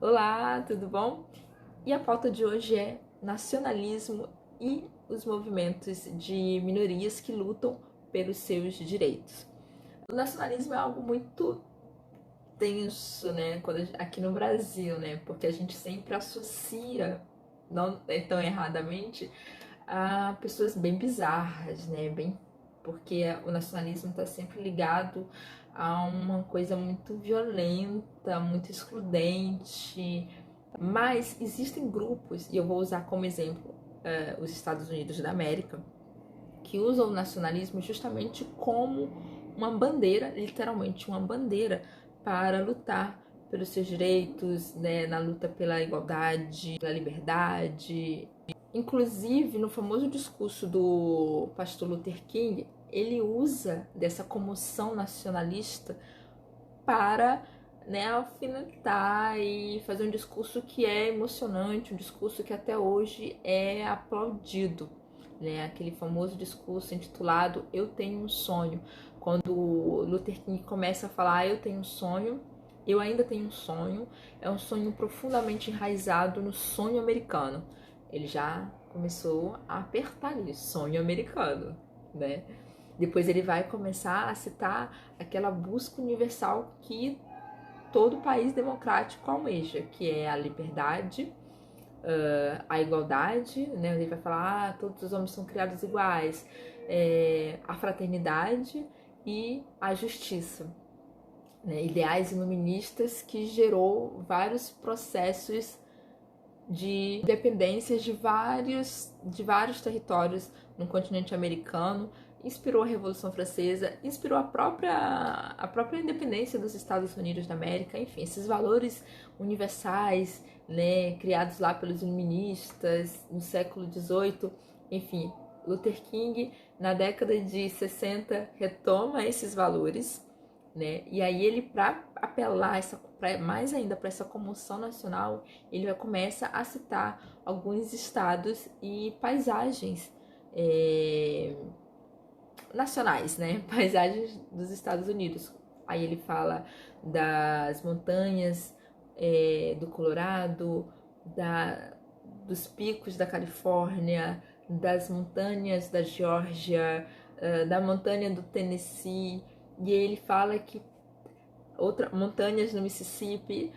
Olá, tudo bom? E a pauta de hoje é nacionalismo e os movimentos de minorias que lutam pelos seus direitos. O nacionalismo é algo muito tenso, né, aqui no Brasil, né, porque a gente sempre associa, não é tão erradamente, a pessoas bem bizarras, né, porque o nacionalismo está sempre ligado a uma coisa muito violenta, muito excludente. Mas existem grupos, e eu vou usar como exemplo os Estados Unidos da América, que usam o nacionalismo justamente como uma bandeira, literalmente uma bandeira, para lutar pelos seus direitos, né, na luta pela igualdade, pela liberdade. Inclusive, no famoso discurso do pastor Luther King, ele usa dessa comoção nacionalista para, né, alfinetar e fazer um discurso que é emocionante, um discurso que até hoje é aplaudido, né? Aquele famoso discurso intitulado Eu Tenho um Sonho, quando Luther King começa a falar eu tenho um sonho, eu ainda tenho um sonho, é um sonho profundamente enraizado no sonho americano. Ele já começou a apertar nisso, sonho americano, né? Depois ele vai começar a citar aquela busca universal que todo país democrático almeja, que é a liberdade, a igualdade, né? Ele vai falar, todos os homens são criados iguais, a fraternidade e a justiça, né? Ideais iluministas que gerou vários processos de independências de vários territórios no continente americano, inspirou a Revolução Francesa, inspirou a própria independência dos Estados Unidos da América, enfim, esses valores universais, né, criados lá pelos iluministas no século XVIII, enfim, Luther King, na década de 60, retoma esses valores, né? E aí ele, para apelar mais ainda para essa comoção nacional, ele começa a citar alguns estados e paisagens nacionais, né? Paisagens dos Estados Unidos. Aí ele fala das montanhas do Colorado, dos picos da Califórnia, das montanhas da Geórgia, da montanha do Tennessee. E ele fala que montanhas no Mississippi,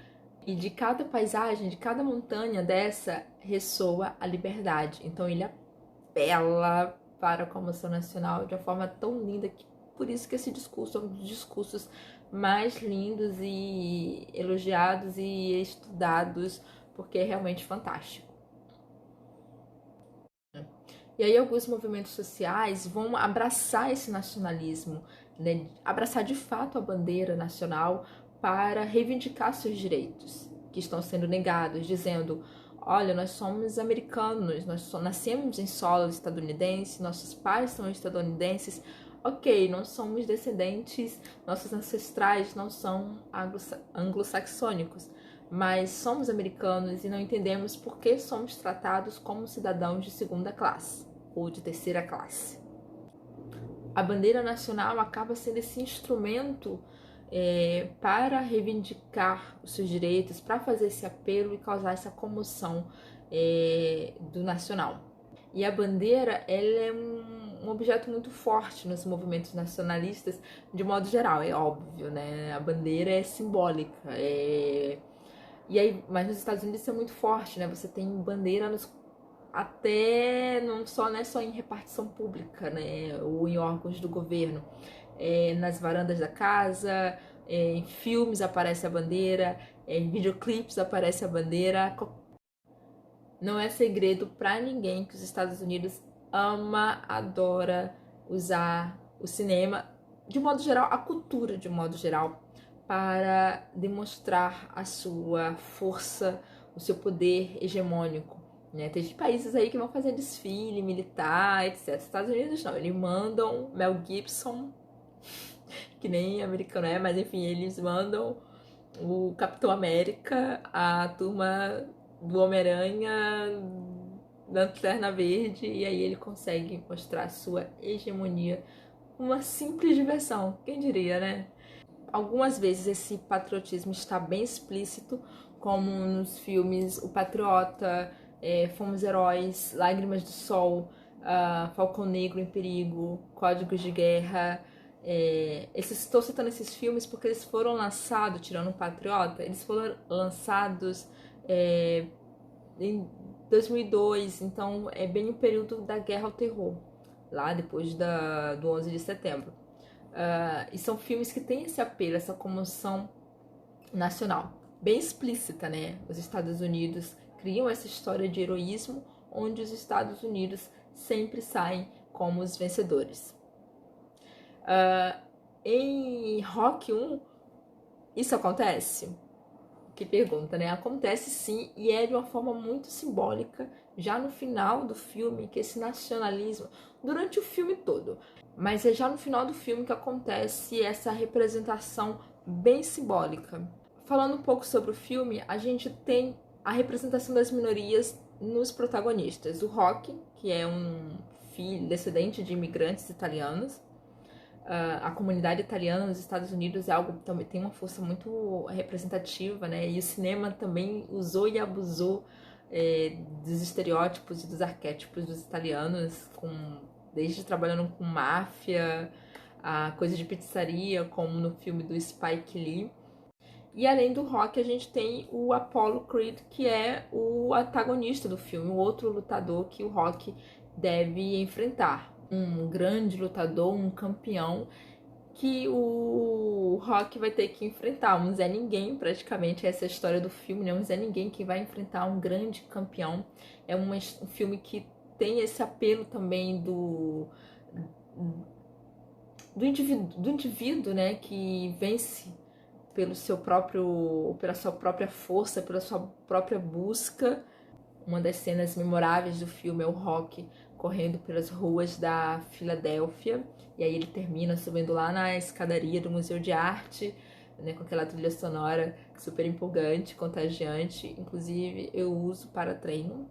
e de cada paisagem, de cada montanha dessa, ressoa a liberdade. Então ele apela para a comoção nacional de uma forma tão linda que por isso que esse discurso é um dos discursos mais lindos e elogiados e estudados, porque é realmente fantástico. E aí alguns movimentos sociais vão abraçar esse nacionalismo, né? Abraçar de fato a bandeira nacional para reivindicar seus direitos que estão sendo negados, dizendo: olha, nós somos americanos, nascemos em solo estadunidense, nossos pais são estadunidenses, ok, não somos descendentes, nossos ancestrais não são anglo-saxônicos, mas somos americanos e não entendemos por que somos tratados como cidadãos de segunda classe ou de terceira classe. A bandeira nacional acaba sendo esse instrumento para reivindicar os seus direitos, para fazer esse apelo e causar essa comoção do nacional. E a bandeira, ela é um objeto muito forte nos movimentos nacionalistas, de modo geral, é óbvio, né? A bandeira é simbólica, E aí, mas nos Estados Unidos isso é muito forte, né? Você tem bandeira até não é só em repartição pública, né? Ou em órgãos do governo. Nas varandas da casa, em filmes aparece a bandeira, em videoclipes aparece a bandeira. Não é segredo para ninguém que os Estados Unidos ama, adora usar o cinema, de modo geral, a cultura de modo geral, para demonstrar a sua força, o seu poder hegemônico, né? Tem países aí que vão fazer desfile militar, etc. Os Estados Unidos não, eles mandam Mel Gibson, que nem americano é, mas enfim, eles mandam o Capitão América, a turma do Homem-Aranha, Lanterna Verde, e aí ele consegue mostrar sua hegemonia com uma simples diversão, quem diria, né? Algumas vezes esse patriotismo está bem explícito, como nos filmes O Patriota, Fomos Heróis, Lágrimas do Sol, Falcão Negro em Perigo, Códigos de Guerra. Estou citando esses filmes porque eles foram lançados, tirando o Patriota, eles foram lançados em 2002, então é bem o período da Guerra ao Terror, lá depois do 11 de setembro. E são filmes que têm esse apelo, essa comoção nacional, bem explícita, né? Os Estados Unidos criam essa história de heroísmo, onde os Estados Unidos sempre saem como os vencedores. Em Rock 1, isso acontece? Que pergunta, né? Acontece sim, e é de uma forma muito simbólica, já no final do filme, que esse nacionalismo, durante o filme todo, mas é já no final do filme que acontece essa representação bem simbólica. Falando um pouco sobre o filme, a gente tem a representação das minorias nos protagonistas. O Rock, que é um filho descendente de imigrantes italianos. A comunidade italiana nos Estados Unidos é algo que também tem uma força muito representativa, né? E o cinema também usou e abusou dos estereótipos e dos arquétipos dos italianos, desde trabalhando com máfia, a coisa de pizzaria, como no filme do Spike Lee. E além do Rock, a gente tem o Apollo Creed, que é o antagonista do filme, o outro lutador que o Rock deve enfrentar. Um grande lutador, um campeão, que o Rock vai ter que enfrentar. Um Zé Ninguém, praticamente, essa é a história do filme, né? Um Zé Ninguém que vai enfrentar um grande campeão. É um filme que tem esse apelo também do indivíduo, né? Que vence pela sua própria força, pela sua própria busca. Uma das cenas memoráveis do filme é o Rock correndo pelas ruas da Filadélfia, e aí ele termina subindo lá na escadaria do Museu de Arte, né, com aquela trilha sonora super empolgante, contagiante. Inclusive, eu uso para treino.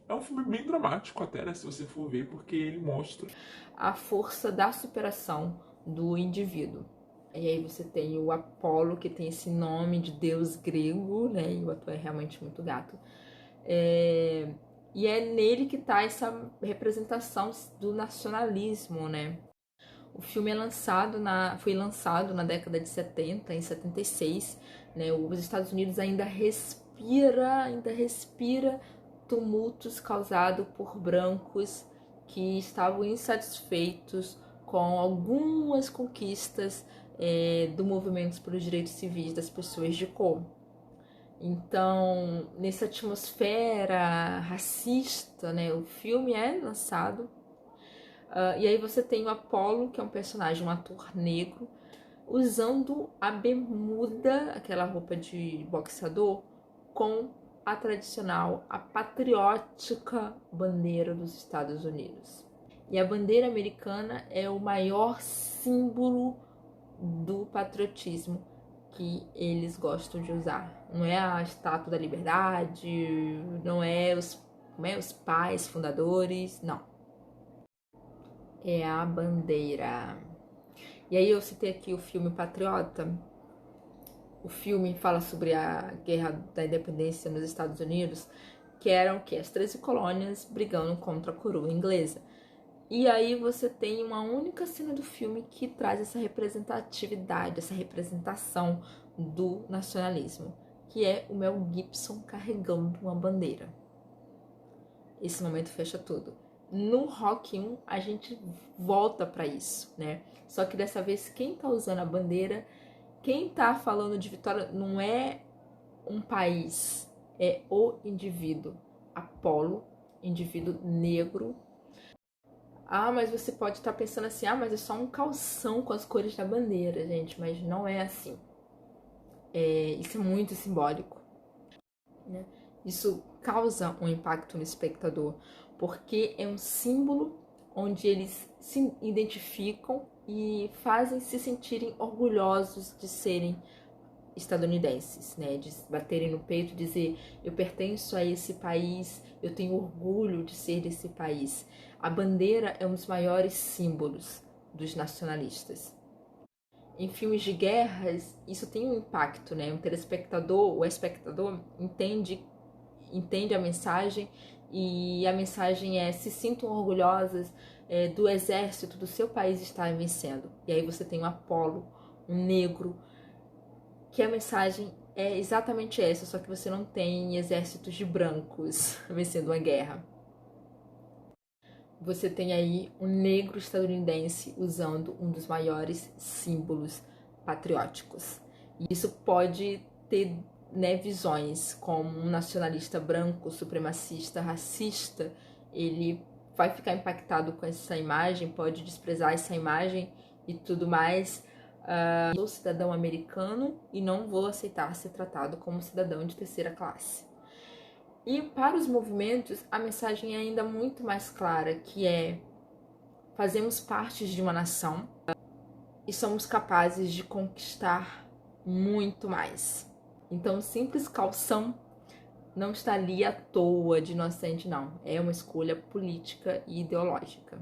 É um filme bem dramático até, né, se você for ver, porque ele mostra a força da superação do indivíduo. E aí você tem o Apolo, que tem esse nome de deus grego, né, e o ator é realmente muito gato. E é nele que está essa representação do nacionalismo, né? O filme foi lançado na década de 70, em 76, né? Os Estados Unidos ainda respira tumultos causados por brancos que estavam insatisfeitos com algumas conquistas do movimento pelos direitos civis das pessoas de cor. Então, nessa atmosfera racista, né, o filme é lançado. E aí você tem o Apollo, que é um personagem, um ator negro, usando a bermuda, aquela roupa de boxeador, com a tradicional, a patriótica bandeira dos Estados Unidos. E a bandeira americana é o maior símbolo do patriotismo que eles gostam de usar. Não é a Estátua da Liberdade, não é os pais fundadores, não. É a bandeira. E aí eu citei aqui o filme Patriota. O filme fala sobre a guerra da independência nos Estados Unidos, que eram as 13 colônias brigando contra a coroa inglesa. E aí você tem uma única cena do filme que traz essa representatividade, essa representação do nacionalismo, que é o Mel Gibson carregando uma bandeira. Esse momento fecha tudo. No Rock 1 a gente volta para isso, né? Só que dessa vez quem tá usando a bandeira, quem tá falando de vitória não é um país, é o indivíduo. Apolo, indivíduo negro. Mas você pode estar pensando assim, mas é só um calção com as cores da bandeira, gente. Mas não é assim. Isso é muito simbólico, né? Isso causa um impacto no espectador, porque é um símbolo onde eles se identificam e fazem se sentirem orgulhosos de serem estadunidenses, né? De baterem no peito e dizer, eu pertenço a esse país, eu tenho orgulho de ser desse país. A bandeira é um dos maiores símbolos dos nacionalistas. em filmes de guerras, isso tem um impacto, né? O telespectador, o espectador entende a mensagem, e a mensagem é: se sintam orgulhosas do exército do seu país estar vencendo. E aí você tem um Apolo, um negro, que a mensagem é exatamente essa, só que você não tem exércitos de brancos vencendo uma guerra. Você tem aí um negro estadunidense usando um dos maiores símbolos patrióticos. E isso pode ter, né, visões como um nacionalista branco, supremacista, racista. Ele vai ficar impactado com essa imagem, pode desprezar essa imagem e tudo mais. Sou cidadão americano e não vou aceitar ser tratado como cidadão de terceira classe. E para os movimentos, a mensagem é ainda muito mais clara, que é: fazemos parte de uma nação e somos capazes de conquistar muito mais. Então, simples calção não está ali à toa de inocente, não. É uma escolha política e ideológica.